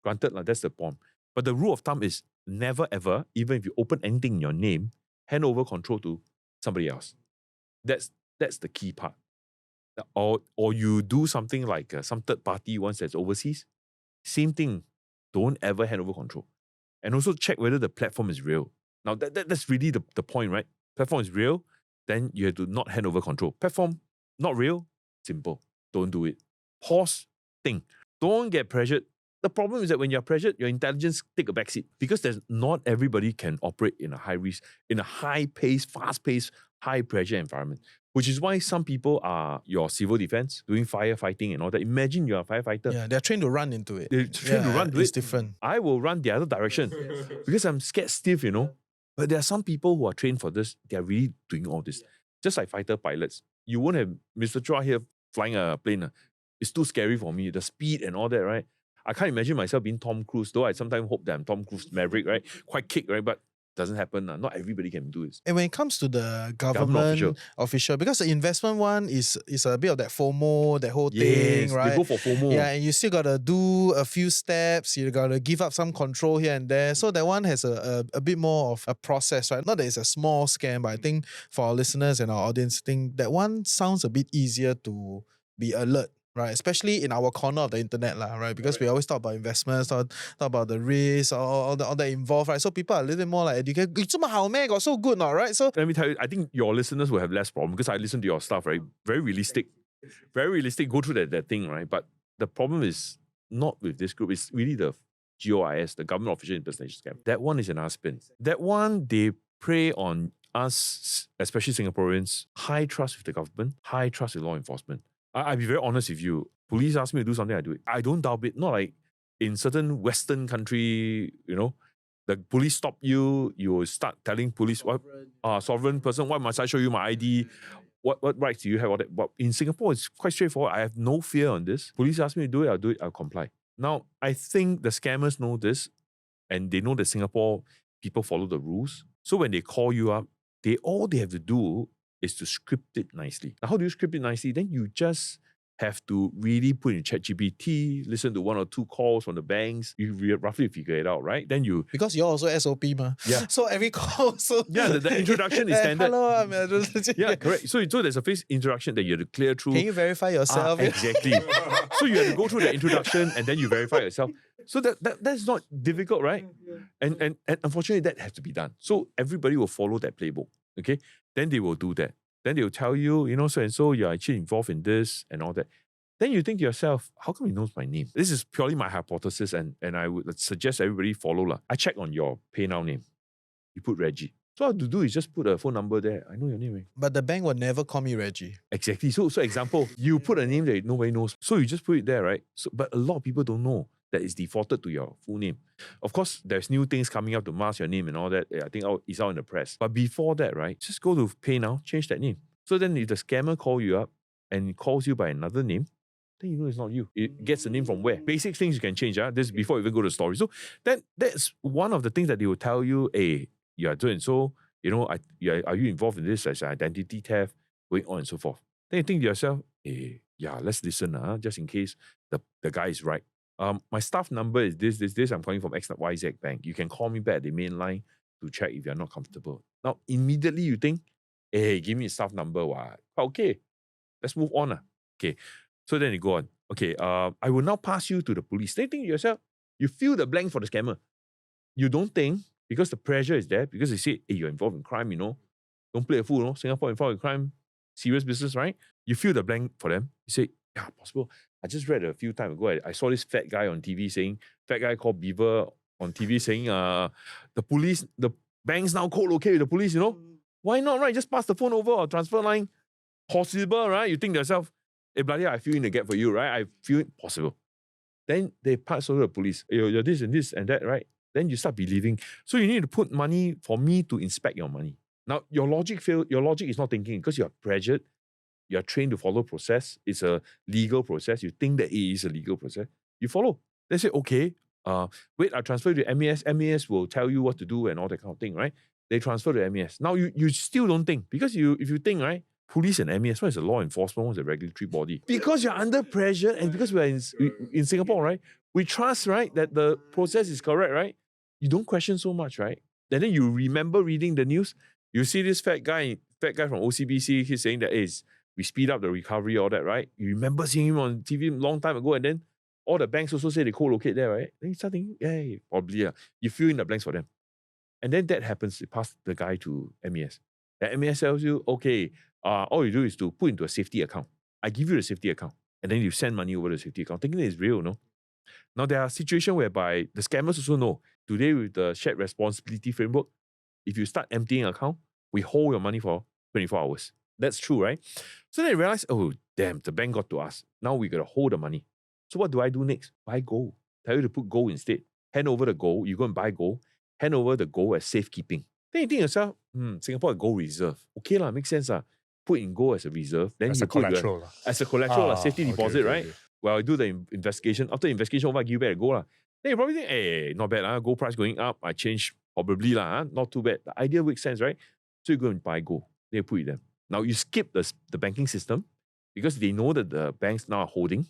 S1: Granted, that's the point. But the rule of thumb is never ever, even if you open anything in your name, hand over control to somebody else. That's the key part. Or you do something like some third party once that's overseas. Same thing. Don't ever hand over control. And also check whether the platform is real. Now that's really the point, right? Platform is real. Then you have to not hand over control. Platform, not real, simple. Don't do it. Pause, think. Don't get pressured. The problem is that when you're pressured, your intelligence take a backseat because there's not everybody can operate in a high risk, in a high pace, fast pace, high pressure environment. Which is why some people are your civil defense, doing firefighting and all that. Imagine you're a firefighter.
S2: Yeah, they're trained to run into it.
S1: They're trained to run to
S2: it's
S1: it.
S2: different.
S1: I will run the other direction because I'm scared stiff, But there are some people who are trained for this. They are really doing all this. Just like fighter pilots. You won't have Mr. Chua here flying a plane. It's too scary for me. The speed and all that, right? I can't imagine myself being Tom Cruise, though I sometimes hope that I'm Tom Cruise Maverick, right? Quite kick, right? But doesn't happen. Not everybody can do it.
S2: And when it comes to the government official, because the investment one is a bit of that FOMO, that whole thing, right?
S1: They go for FOMO.
S2: Yeah, and you still got to do a few steps. You got to give up some control here and there. So that one has a bit more of a process, right? Not that it's a small scam, but I think for our listeners and our audience, I think that one sounds a bit easier to be alert. Right, especially in our corner of the internet, right? Because we always talk about investments, talk about the risks, all that involved, right? So people are a little bit more like educated. It's got so good now, right? So
S1: let me tell you, I think your listeners will have less problem because I listen to your stuff, right? Very realistic, go through that thing, right? But the problem is not with this group. It's really the GOIS, the government official impersonation scam. That one is another spin. That one, they prey on us, especially Singaporeans, high trust with the government, high trust with law enforcement. I'll be very honest with you. Police ask me to do something, I do it. I don't doubt it. Not like in certain Western country, the police stop you, you will start telling police, what sovereign person, why must I show you my ID? What rights do you have? All that. But in Singapore, it's quite straightforward. I have no fear on this. Police ask me to do it, I'll comply. Now, I think the scammers know this, and they know that Singapore people follow the rules. So when they call you up, all they have to do is to script it nicely. Now, how do you script it nicely? Then you just have to really put in ChatGPT, listen to one or two calls from the banks, you roughly figure it out, right? Then you...
S2: Because you're also SOP, ma.
S1: Yeah.
S2: So every call...
S1: Yeah, the introduction is standard.
S2: Hello,
S1: yeah, correct. So there's a face introduction that you have to clear through.
S2: Can you verify yourself?
S1: Exactly. So you have to go through the introduction and then you verify yourself. So that's not difficult, right? And unfortunately, that has to be done. So everybody will follow that playbook, okay? Then they will do that. Then they will tell you, so-and-so, you're actually involved in this and all that. Then you think to yourself, how come he knows my name? This is purely my hypothesis, and I would suggest everybody follow. I check on your PayNow name. You put Reggie. So all to do is just put a phone number there. I know your name.
S2: But the bank will never call me Reggie.
S1: Exactly. So example, you put a name that nobody knows. So you just put it there, right? So, but a lot of people don't know that it's defaulted to your full name. Of course, there's new things coming up to mask your name and all that. I think it's out in the press. But before that, right, just go to PayNow, change that name. So then if the scammer calls you up and calls you by another name, then you know it's not you. It gets the name from where? Basic things you can change. This is before you even go to the story. So that's one of the things that they will tell you, hey, you are doing so, are you involved in this as identity theft, going on and so forth. Then you think to yourself, hey, yeah, let's listen, just in case the guy is right. My staff number is this. I'm calling from XYZ Bank. You can call me back at the main line to check if you're not comfortable. Now, immediately you think, hey, give me a staff number. Okay, let's move on. Okay, so then you go on. Okay, I will now pass you to the police. Then you think to yourself, you fill the blank for the scammer. You don't think, because the pressure is there, because they say, hey, you're involved in crime, Don't play a fool, Singapore involved in crime, serious business, right? You fill the blank for them. You say, yeah, possible. I just read a few times ago, I saw this fat guy on TV fat guy called Beaver on TV saying, the bank's now co-locate with the police, Why not, right? Just pass the phone over or transfer line. Possible, right? You think to yourself, hey, bloody, I fill in the gap for you, right? I feel it possible. Then they pass over to the police. You're this and that, right? Then you start believing. So you need to put money for me to inspect your money. Now, your logic is not thinking because you're pressured. You're trained to follow process. It's a legal process. You think that it is a legal process. You follow. They say, okay, wait, I'll transfer to MES. MES will tell you what to do and all that kind of thing, right? They transfer to MES. Now, you still don't think. Because if you think, right, police and MES, what is a law enforcement? What's a regulatory body? Because you're under pressure and because we're in Singapore, right, we trust, right, that the process is correct, right? You don't question so much, right? And then you remember reading the news. You see this fat guy from OCBC, he's saying that, we speed up the recovery, all that, right? You remember seeing him on TV a long time ago, and then all the banks also say they co-locate there, right? Then you start thinking, hey, probably, you fill in the blanks for them. And then that happens, you pass the guy to MES. And MES tells you, okay, all you do is to put into a safety account. I give you the safety account. and then you send money over the safety account, thinking it's real, no? Now, there are situations whereby the scammers also know, today with the shared responsibility framework, if you start emptying an account, we hold your money for 24 hours. That's true, right? So then I realized, oh, damn, the bank got to us. Now we got to hold the money. So what do I do next? Buy gold. Tell you to put gold instead. Hand over the gold. You go and buy gold. Hand over the gold as safekeeping. Then you think yourself, Singapore gold reserve. Okay lah, makes sense lah. Put in gold as a reserve. Then
S3: As
S1: you
S3: a
S1: put
S3: collateral.
S1: as a collateral, safety
S3: okay,
S1: deposit,
S3: okay,
S1: right?
S3: okay.
S1: Well, I do the investigation. After investigation, I give back the gold lah. Then you probably think, hey, not bad, gold price going up. I change probably lah, not too bad. The idea makes sense, right? So you go and buy gold. Then you put it there. Now you skip the banking system because they know that the banks now are holding.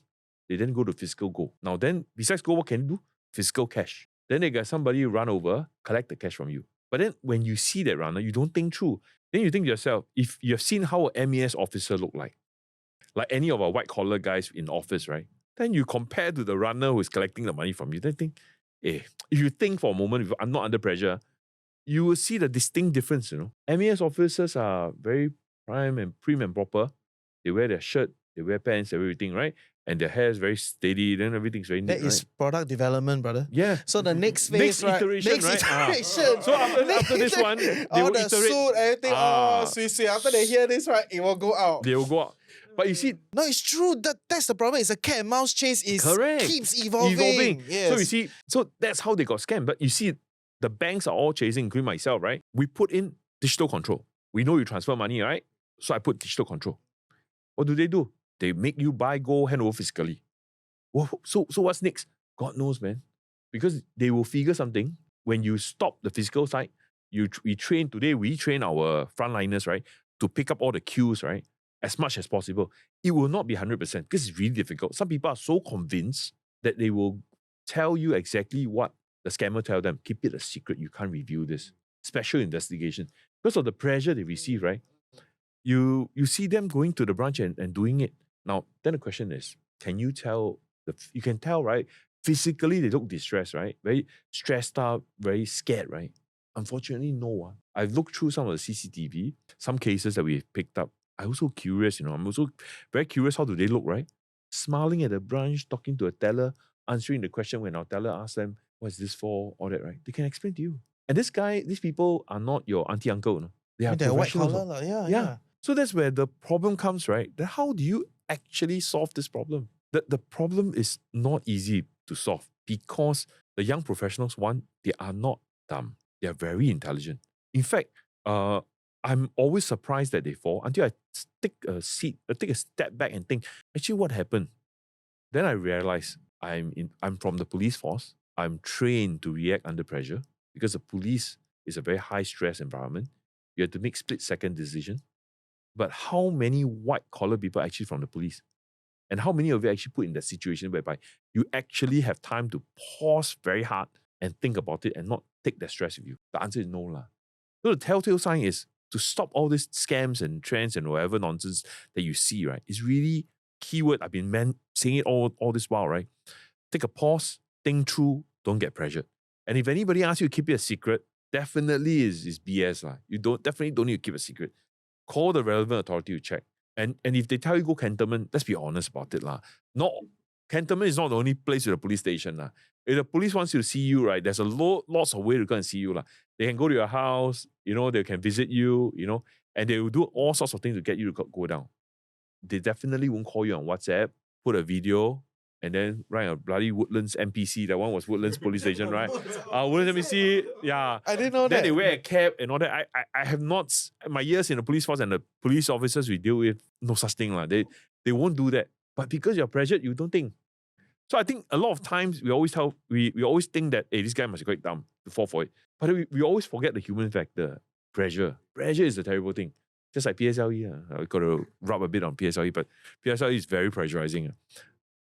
S1: They then go to physical gold. Now then, besides gold, what can you do? Physical cash. Then they got somebody run over, collect the cash from you. But then when you see that runner, you don't think through. Then you think to yourself, if you have seen how an MES officer look like any of our white collar guys in office, right? Then you compare to the runner who is collecting the money from you. Then think, if you think for a moment, if I'm not under pressure, you will see the distinct difference, MES officers are very prime and prim and proper. They wear their shirt, they wear pants, everything, right? And their hair is very steady, then everything's very neat,
S2: That is product development, brother.
S1: Yeah.
S2: So the next phase,
S1: Next
S2: right?
S1: iteration,
S2: Next
S1: right?
S2: iteration.
S1: So after this one, they
S2: all
S1: will
S2: the
S1: iterate.
S2: suit, everything, sweet. After they hear this, right, it will go out.
S1: They will go out. But you see,
S2: No, it's true. That's the problem. It's a cat and mouse chase.
S1: Correct.
S2: Keeps evolving. Yes.
S1: So you see, so that's how they got scammed. But you see, the banks are all chasing, including myself, right? We put in digital control. We know you transfer money, right? So I put digital control. What do? They make you buy gold, hand over physically. Well, so what's next? God knows, man. Because they will figure something. When you stop the physical side, we train our frontliners, right, to pick up all the cues, right, as much as possible. It will not be 100% because it's really difficult. Some people are so convinced that they will tell you exactly what the scammer tell them. Keep it a secret. You can't reveal this. Special investigation. Because of the pressure they receive, right? You see them going to the branch and doing it. Now, then the question is, can you tell? You can tell, right? Physically, they look distressed, right? Very stressed out, very scared, right? Unfortunately, no. I've looked through some of the CCTV, some cases that we've picked up. I'm also curious, I'm also very curious, how do they look, right? Smiling at the branch, talking to a teller, answering the question when our teller asks them, what is this for? All that, right? They can explain to you. And these people are not your auntie, uncle, no? They're
S2: white
S1: professionals.
S2: collar. Yeah.
S1: So that's where the problem comes, right? Then how do you actually solve this problem? The problem is not easy to solve because the young professionals, one, they are not dumb. They are very intelligent. In fact, I'm always surprised that they fall until I take a step back and think, actually, what happened? Then I realize I'm from the police force. I'm trained to react under pressure because the police is a very high stress environment. You have to make split-second decisions. But how many white-collar people are actually from the police? And how many of you actually put in that situation whereby you actually have time to pause very hard and think about it and not take that stress with you? The answer is no lah. So the telltale sign is to stop all these scams and trends and whatever nonsense that you see, right? It's really keyword. I've been saying it all this while, right? Take a pause, think through, don't get pressured. And if anybody asks you to keep it a secret, definitely is BS lah. You definitely don't need to keep a secret. Call the relevant authority to check. And if they tell you go cantonment, let's be honest about it lah. Cantonment is not the only place with a police station lah. If the police wants you to see you, right, there's lots of ways to go and see you lah. They can go to your house, they can visit you, and they will do all sorts of things to get you to go down. They definitely won't call you on WhatsApp, put a video, and then write a bloody Woodlands MPC. That one was Woodlands Police Station, right? Woodlands MPC, yeah.
S2: I didn't know that.
S1: Then they wear a cap and all that. I have not, my years in the police force and the police officers we deal with, no such thing lah. They won't do that. But because you're pressured, you don't think. So I think a lot of times we always think that, hey, this guy must be quite dumb to fall for it. But we always forget the human factor. Pressure is a terrible thing. Just like PSLE. I got to rub a bit on PSLE, but PSLE is very pressurizing.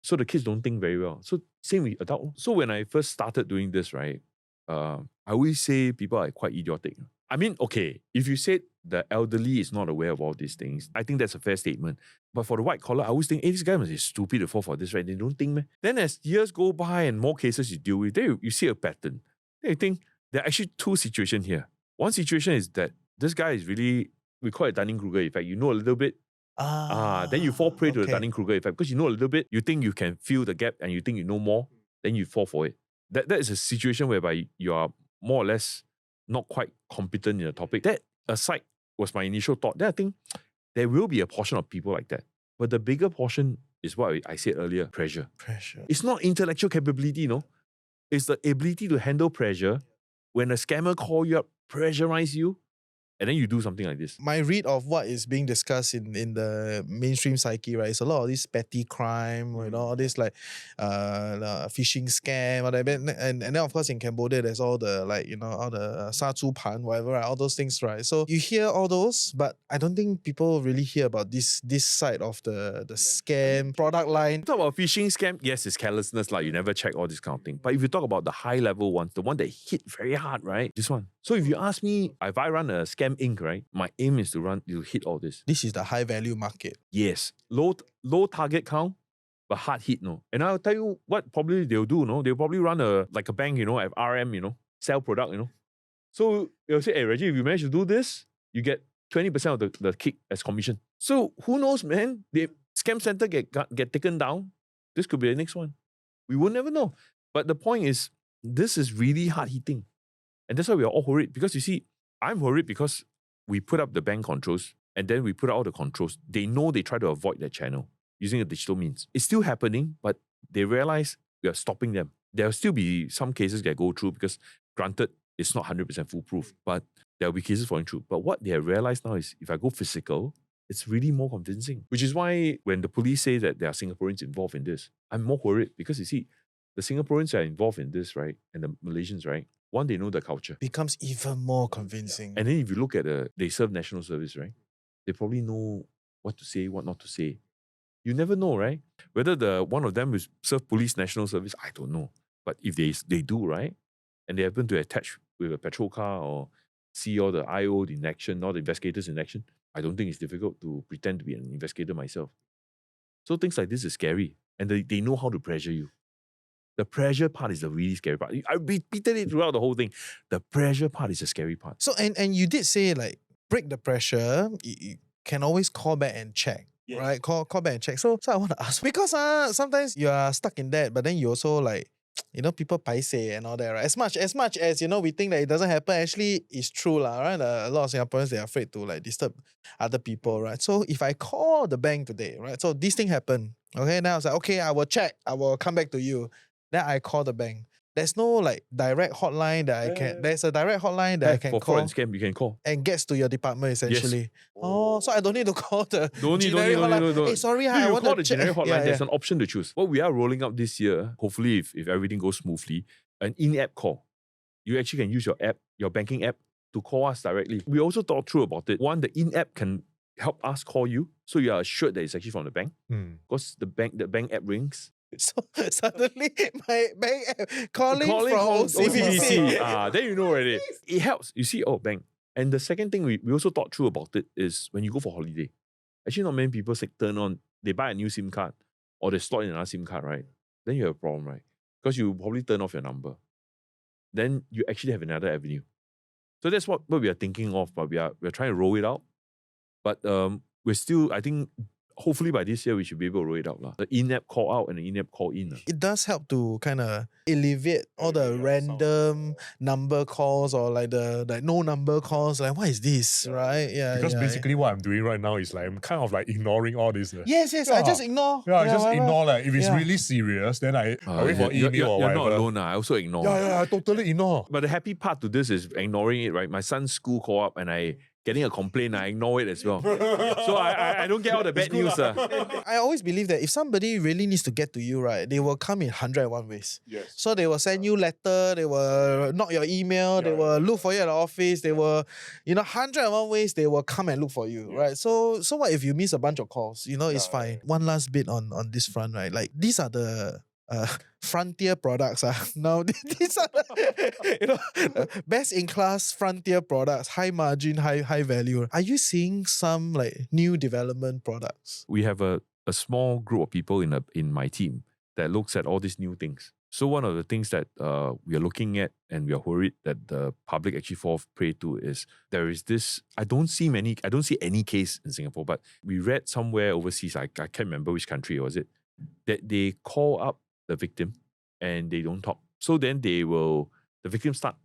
S1: So the kids don't think very well. So same with adult. So when I first started doing this, right, I always say people are quite idiotic. I mean, okay, if you said the elderly is not aware of all these things, I think that's a fair statement. But for the white collar, I always think, hey, this guy must be stupid to fall for this, right? They don't think, man. Then as years go by and more cases you deal with, then you see a pattern. Then you think there are actually two situations here. One situation is that this guy is really, we call it Dunning-Kruger effect. You know a little bit, Then you fall prey to the
S2: okay.
S1: Dunning-Kruger effect because you know a little bit, you think you can fill the gap and you think you know more, then you fall for it. That is a situation whereby you are more or less not quite competent in the topic. That aside was my initial thought. Then I think there will be a portion of people like that. But the bigger portion is what I said earlier, pressure.
S2: Pressure.
S1: It's not intellectual capability, It's the ability to handle pressure. When a scammer call you up, pressurize you, and then you do something like this.
S2: My read of what is being discussed in the mainstream psyche, right, is a lot of this petty crime, all this like phishing scam, or that, and then of course in Cambodia there's all the all the sa chu pan, whatever, right, all those things, right? So you hear all those, but I don't think people really hear about this side of the scam product line.
S1: Talk about phishing scam, yes, it's carelessness, like you never check all this kind of thing. But if you talk about the high level ones, the one that hit very hard, right? This one. So if you ask me, if I run a scam Inc., right, my aim is to hit all this.
S2: This is the high value market.
S1: Yes. Low target count, but hard hit, And I'll tell you what probably they'll do, They'll probably run a bank, have RM, sell product, So they'll say, hey, Reggie, if you manage to do this, you get 20% of the kick as commission. So who knows, man? The scam center get taken down. This could be the next one. We will never know. But the point is, this is really hard hitting. And that's why we are all worried. Because you see, I'm worried because we put up the bank controls and then we put out all the controls. They know they try to avoid that channel using a digital means. It's still happening, but they realize we are stopping them. There'll still be some cases that go through because, granted, it's not 100% foolproof, but there'll be cases falling through. But what they have realized now is if I go physical, it's really more convincing. Which is why when the police say that there are Singaporeans involved in this, I'm more worried because you see, the Singaporeans are involved in this, right? And the Malaysians, right? One, they know the culture.
S2: Becomes even more convincing.
S1: And then if you look at they serve national service, right? They probably know what to say, what not to say. You never know, right? Whether one of them will serve police national service, I don't know. But if they do, right? And they happen to attach with a patrol car or see all the IO in action, all the investigators in action, I don't think it's difficult to pretend to be an investigator myself. So things like this is scary. And they know how to pressure you. The pressure part is the really scary part. I repeated it throughout the whole thing. The pressure part is the scary part.
S2: So, and you did say, break the pressure, you can always call back and check. Yes. Right? Call back and check. So I want to ask, because sometimes you are stuck in that, but then you also people paise and all that, right? As much as we think that it doesn't happen, actually it's true, right? A lot of Singaporeans, they're afraid to disturb other people, right? So if I call the bank today, right? So this thing happened, okay? Now I was like, okay, I will check, I will come back to you. Then I call the bank. There's no direct hotline that I can. There's a direct hotline that I can
S1: for
S2: call.
S1: For fraud and scam, you can call.
S2: And gets to your department essentially. Yes. Oh, so I don't need to call the generic hotline.
S1: Don't.
S2: Hey, sorry,
S1: I want to call the
S2: check.
S1: generic hotline. There's an option to choose. What we are rolling out this year, hopefully if everything goes smoothly, an in-app call. You actually can use your app, your banking app, to call us directly. We also thought through about it. One, the in-app can help us call you, so you are assured that it's actually from the bank. Because the bank app rings.
S2: So suddenly my bank app calling from OCBC.
S1: Then you know already. It helps. You see, bank. And the second thing we also thought through about it is when you go for holiday. Actually, not many people turn on, they buy a new SIM card or they slot in another SIM card, right? Then you have a problem, right? Because you probably turn off your number. Then you actually have another avenue. So that's what we are thinking of, but we're trying to roll it out. But we're still, I think, hopefully by this year we should be able to roll it out. The in-app call out and the in-app call in.
S2: It does help to kind of alleviate all the random number calls or the no number calls. Like, what is this, right? Yeah.
S3: Because basically what I'm doing right now is I'm kind of ignoring all this.
S2: Yes, I just ignore.
S3: Yeah, I just ignore. If it's really serious, then I wait for email or whatever.
S1: You're not alone. I also ignore.
S3: Yeah, I totally ignore.
S1: But the happy part to this is ignoring it, right? My son's school call up and getting a complaint, I ignore it as well. So I don't get all the bad news.
S2: I always believe that if somebody really needs to get to you, right, they will come in 101 ways.
S3: Yes.
S2: So they will send you letter, they will knock your email, they will look for you at the office, they will, 101 ways they will come and look for you, right? So what if you miss a bunch of calls? It's fine. One last bit on this front, right? These are the frontier products. Now these are best in class frontier products, high margin, high value. Are you seeing some new development products?
S1: We have a small group of people in my team that looks at all these new things. So one of the things that we are looking at and we are worried that the public actually fall prey to is there is this, I don't see any case in Singapore, but we read somewhere overseas, I can't remember which country was it, that they call up the victim and they don't talk. So then the victim start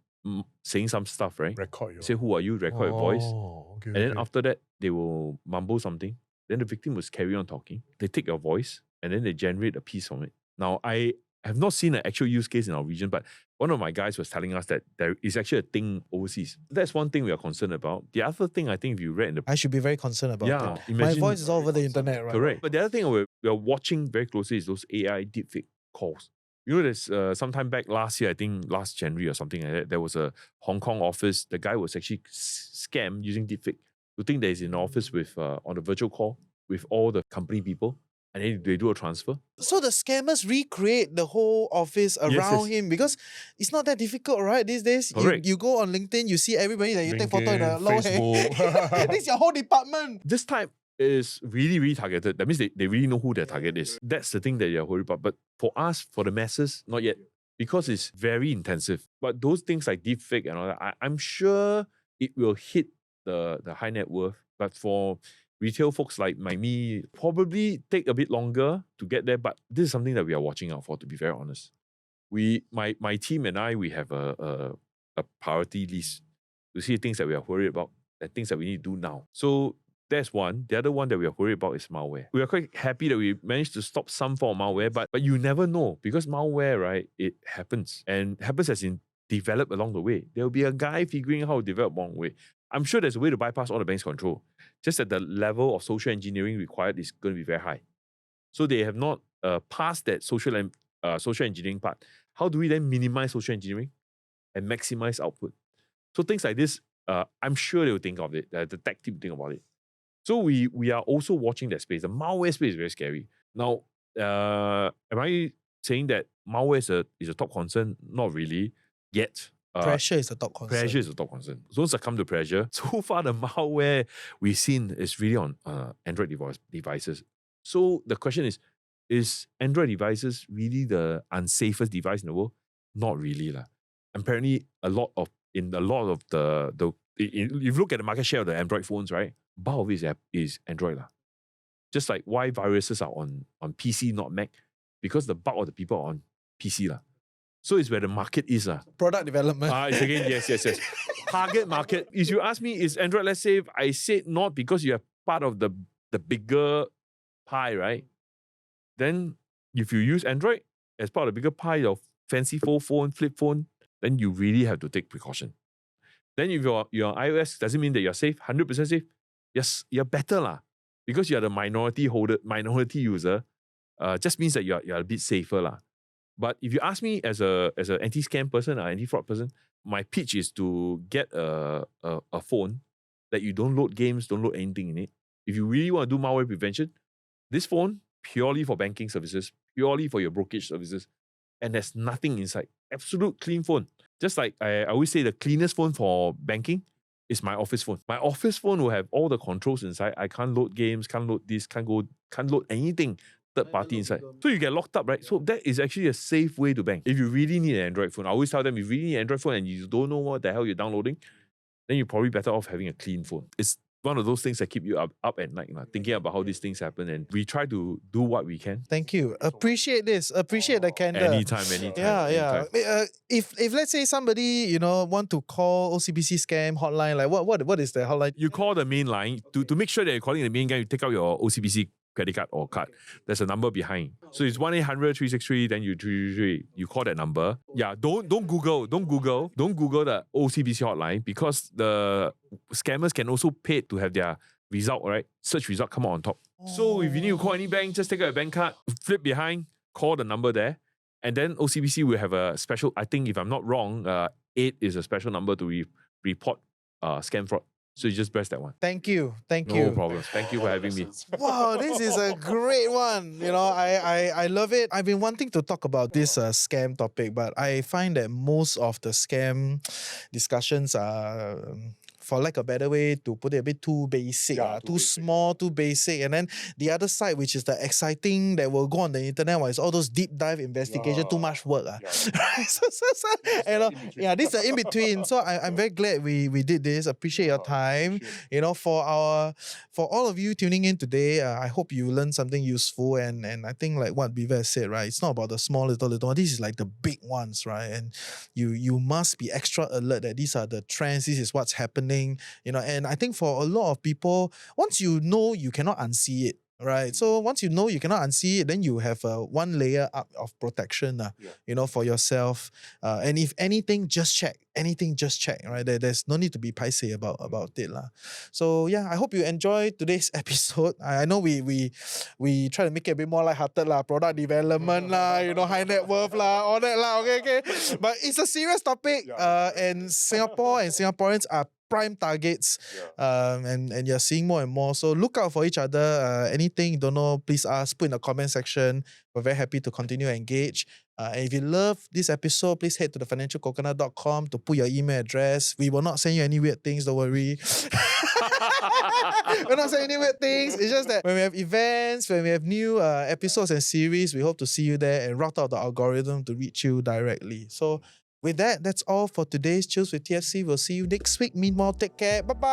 S1: saying some stuff, right?
S3: Record you.
S1: Say, who are you? Record your voice.
S3: Okay,
S1: And then after that, they will mumble something. Then the victim will carry on talking. They take your voice and then they generate a piece from it. Now, I have not seen an actual use case in our region, but one of my guys was telling us that there is actually a thing overseas. That's one thing we are concerned about. The other thing, I think, if you read in the...
S2: I should be very concerned about that. My
S1: imagine...
S2: voice is all over the internet, right?
S1: Correct. But the other thing we are watching very closely is those AI deepfake calls. You know, there's sometime back last year, I think last January or something like that, there was a Hong Kong office. The guy was actually scammed using deepfake to think that he's in the office with on a virtual call with all the company people, and then they do a transfer.
S2: So the scammers recreate the whole office around him because it's not that difficult, right? These days, you go on LinkedIn, you see everybody that you take photo in a low hair. This is your whole department.
S1: This type is really, really targeted. That means they really know who their target is. That's the thing that you're worried about. But for us, for the masses, not yet. Because it's very intensive. But those things like deepfake and all that, I'm sure it will hit the high net worth. But for retail folks like me, probably take a bit longer to get there. But this is something that we are watching out for, to be very honest. My team and I, we have a priority list to see things that we are worried about, and things that we need to do now. So that's one. The other one that we are worried about is malware. We are quite happy that we managed to stop some form of malware, but you never know because malware, right, it happens. And happens as in develop along the way. There will be a guy figuring out how to develop along the way. I'm sure there's a way to bypass all the bank's control. Just that the level of social engineering required is going to be very high. So they have not passed that social engineering part. How do we then minimize social engineering and maximize output? So things like this, I'm sure they will think of it. The tech team will think about it. So we are also watching that space. The malware space is very scary. Now, am I saying that malware is a top concern? Not really yet.
S2: Pressure is a top concern.
S1: Pressure is a top concern. Don't succumb to pressure. So far, the malware we've seen is really on Android devices. So the question is Android devices really the unsafest device in the world? Not really. Apparently, if you look at the market share of the Android phones, right? Bulk of it is Android. Just like why viruses are on PC, not Mac, because the bulk of the people are on PC. So it's where the market is.
S2: Product development.
S1: It's again, yes. Target market. If you ask me, is Android less safe? I said not because you are part of the bigger pie, right? Then if you use Android as part of the bigger pie of fancy phone, flip phone, then you really have to take precaution. Then if you're iOS, does it mean that you're safe? 100% safe? Yes, you're better because you're the minority user. Just means that you're a bit safer But if you ask me as an anti-scam person or anti-fraud person, my pitch is to get a phone that you don't load games, don't load anything in it. If you really want to do malware prevention, this phone purely for banking services, purely for your brokerage services, and there's nothing inside. Absolute clean phone. Just like I always say, the cleanest phone for banking is my office phone. My office phone will have all the controls inside. I can't load games, can't load this, can't load anything third party inside. So you get locked up, right? So that is actually a safe way to bank. If you really need an Android phone, I always tell them, if you really need an Android phone and you don't know what the hell you're downloading, then you're probably better off having a clean phone. It's one of those things that keep you up at night, thinking about how these things happen, and we try to do what we can.
S2: Thank you. Appreciate this. Appreciate the candor.
S1: Anytime.
S2: Yeah. If let's say somebody want to call OCBC scam hotline, like what is the hotline?
S1: You call the main line to make sure that you're calling the main line. You take out your OCBC credit card or card. There's a number behind. So it's 1-800-363, then you call that number. Yeah, don't Google the OCBC hotline because the scammers can also pay to have their result, right? Search result come out on top. So if you need to call any bank, just take out your bank card, flip behind, call the number there, and then OCBC will have a special, I think if I'm not wrong, 8 is a special number to report scam fraud. So you just press that one.
S2: Thank you.
S1: No problem. Thank you for having me.
S2: Wow, this is a great one. I love it. I've been wanting to talk about this scam topic, but I find that most of the scam discussions are for lack of a better way to put it, a bit too basic, too small, too basic. And then the other side, which is the exciting that will go on the internet, where it's all those deep dive investigation, too much work. Right? This is the in between. So I'm very glad we did this. Appreciate your time. For all of you tuning in today, I hope you learned something useful. And I think like what Beaver said, right? It's not about the small little one. This is like the big ones, right? And you must be extra alert that these are the trends. This is what's happening. And I think for a lot of people, once you know, you cannot unsee it. Right. So once you know you cannot unsee it, then you have one layer up of protection, for yourself. And if anything, just check. Anything, just check. Right. There's no need to be paiseh about it. So yeah, I hope you enjoyed today's episode. I know we try to make it a bit more lighthearted, product development, high net worth, all that. Okay. But it's a serious topic. And Singapore and Singaporeans are prime targets, and you're seeing more and more. So look out for each other. Anything you don't know, please ask, put in the comment section. We're very happy to continue to engage. And if you love this episode, please head to thefinancialcoconut.com to put your email address. We will not send you any weird things, don't worry. We're not saying any weird things. It's just that when we have events, when we have new episodes and series, we hope to see you there and route out the algorithm to reach you directly. So with that, that's all for today's Chills with TFC. We'll see you next week. Meanwhile, take care. Bye-bye.